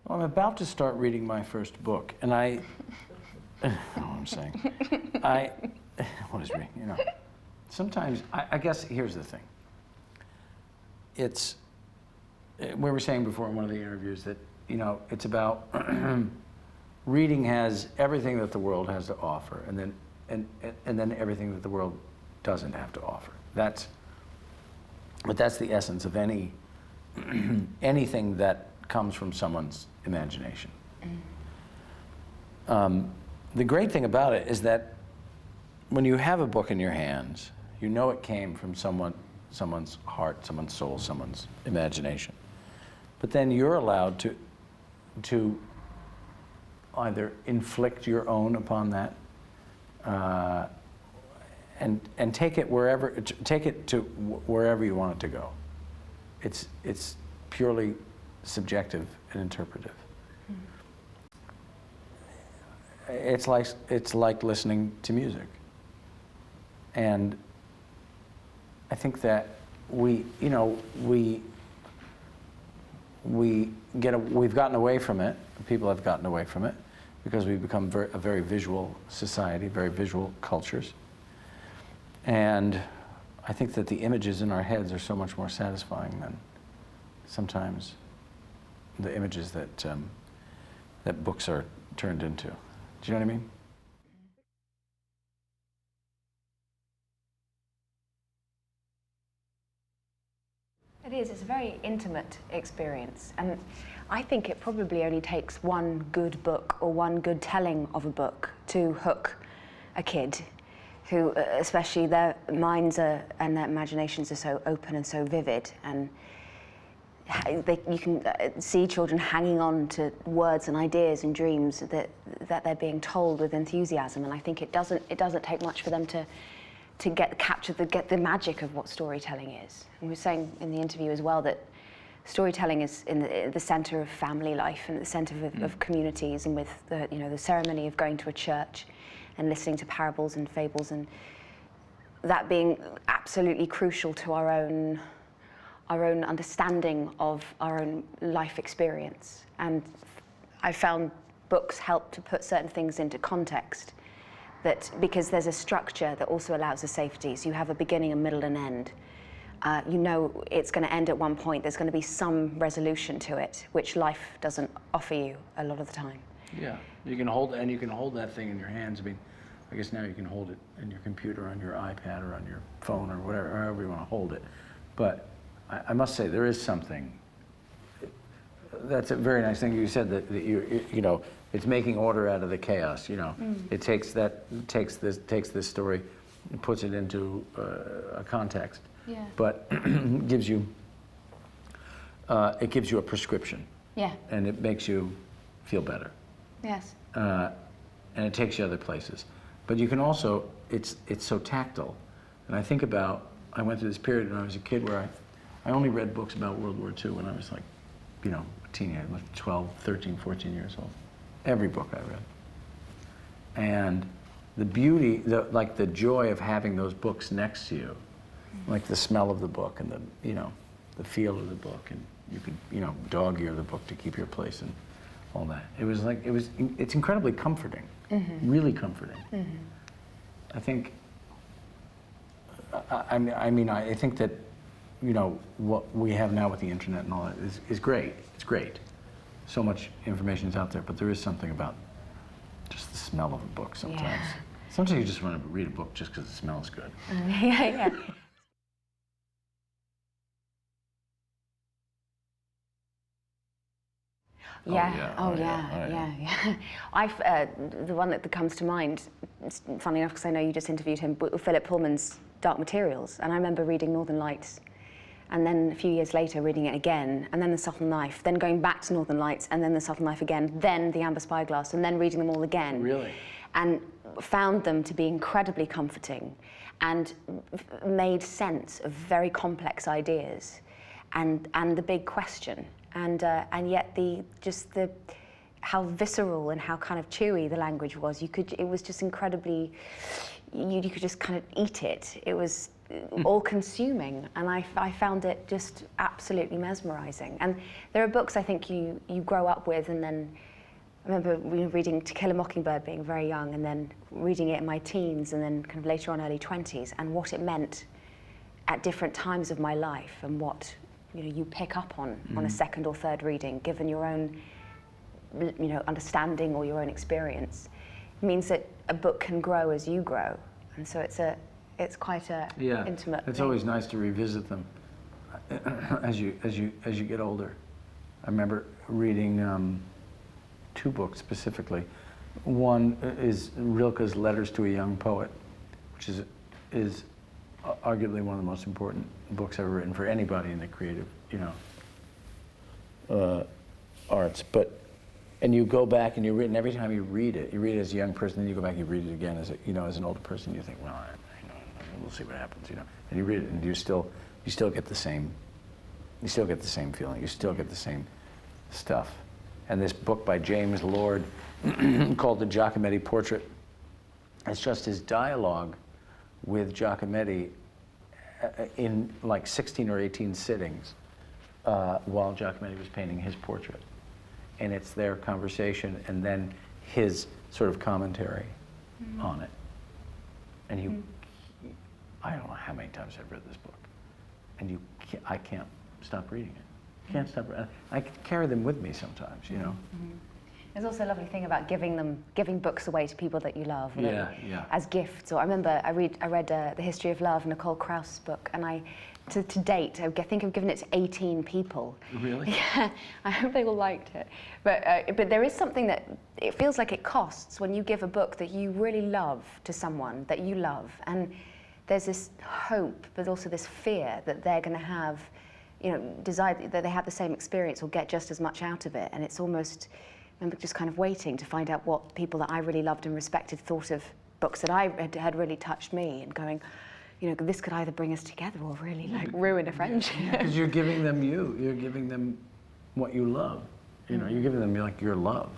Well, I'm about to start reading my first book, and I know what I'm saying. What is reading, you know? Sometimes, I guess, here's the thing. It's, we were saying before in one of the interviews that, you know, it's about, reading has everything that the world has to offer, and then everything that the world doesn't have to offer. But that's the essence of anything that comes from someone's imagination. The great thing about it is that when you have a book in your hands, you know it came from someone's heart, someone's soul, someone's imagination. But then you're allowed to either inflict your own upon that, and take it to wherever you want it to go. It's purely subjective and interpretive. It's like listening to music, and I think that we've gotten away from it. People have gotten away from it because we've become a very visual society, very visual cultures. And I think that the images in our heads are so much more satisfying than sometimes the images that books are turned into. Do you know what I mean? It is. It's a very intimate experience, and I think it probably only takes one good book or one good telling of a book to hook a kid who, especially their minds and their imaginations are so open and so vivid, and you can see children hanging on to words and ideas and dreams that they're being told with enthusiasm, and I think it doesn't take much for them to capture the magic of what storytelling is. And we were saying in the interview as well that storytelling is in the center of family life and at the center of communities, and with the ceremony of going to a church and listening to parables and fables, and that being absolutely crucial to our own understanding of our own life experience. And I found books help to put certain things into context, that because there's a structure that also allows the safety. So you have a beginning, a middle, and end. You know it's going to end at one point. There's going to be some resolution to it, which life doesn't offer you a lot of the time. Yeah, you can hold that thing in your hands. I mean, I guess now you can hold it in your computer, on your iPad, or on your phone, or whatever, however you want to hold it. But I must say, there is something. That's a very nice thing you said, that you know, it's making order out of the chaos. You know, it takes this story, and puts it into a context. Yeah. But gives you it gives you a prescription. Yeah. And it makes you feel better. Yes. And it takes you other places. But you can also, it's so tactile. And I think about, I went through this period when I was a kid where I only read books about World War II when I was like, you know, a teenager, like 12, 13, 14 years old. Every book I read. And the beauty, the joy of having those books next to you, like the smell of the book and the feel of the book, and you could, dog ear the book to keep your place and all that. It's incredibly comforting, really comforting. I think, I think that, what we have now with the internet and all that is great. It's great. So much information is out there, but there is something about just the smell of a book sometimes. Yeah. Sometimes you just want to read a book just because it smells good. Yeah. Yeah. The one that comes to mind, funny enough, because I know you just interviewed him, Philip Pullman's Dark Materials, and I remember reading Northern Lights, and then a few years later reading it again, and then The Subtle Knife, then going back to Northern Lights, and then The Subtle Knife again, then The Amber Spyglass, and then reading them all again. Really? And found them to be incredibly comforting, and made sense of very complex ideas, and the big question. And yet how visceral and how kind of chewy the language was. It was just incredibly, you could just kind of eat it. It was all-consuming, and I found it just absolutely mesmerizing. And there are books I think you grow up with, and then I remember reading To Kill a Mockingbird being very young, and then reading it in my teens, and then kind of later on early 20s, and what it meant at different times of my life, and what you pick up on a second or third reading, given your own understanding or your own experience. It means that a book can grow as you grow, and so it's quite a intimate It's thing. always nice to revisit them as you get older. I remember reading 2 books specifically. One is Rilke's Letters to a Young Poet, which is arguably one of the most important books ever written for anybody in the creative, arts. And you go back and and every time you read it as a young person, then you go back and you read it again as as an older person. You think, well, we'll see what happens, And you read it, and you still get the same feeling. You still get the same stuff. And this book by James Lord called The Giacometti Portrait, it's just his dialogue with Giacometti in like 16 or 18 sittings while Giacometti was painting his portrait. And it's their conversation and then his sort of commentary on it. And I don't know how many times I've read this book, and I can't stop reading it. Can't stop. I carry them with me sometimes, There's also a lovely thing about giving books away to people that you love, as gifts. Or I remember I read The History of Love, Nicole Krauss' book, and to date, I think I've given it to 18 people. Really? Yeah, I hope they all liked it. But there is something that it feels like it costs when you give a book that you really love to someone that you love, and there's this hope, but also this fear that they're going to have, desire that they have the same experience or get just as much out of it, and it's almost. I remember just kind of waiting to find out what people that I really loved and respected thought of books that I had really touched me, and going, this could either bring us together or really ruin a friendship. Because you're giving them you're giving them what you love. You're giving them your love.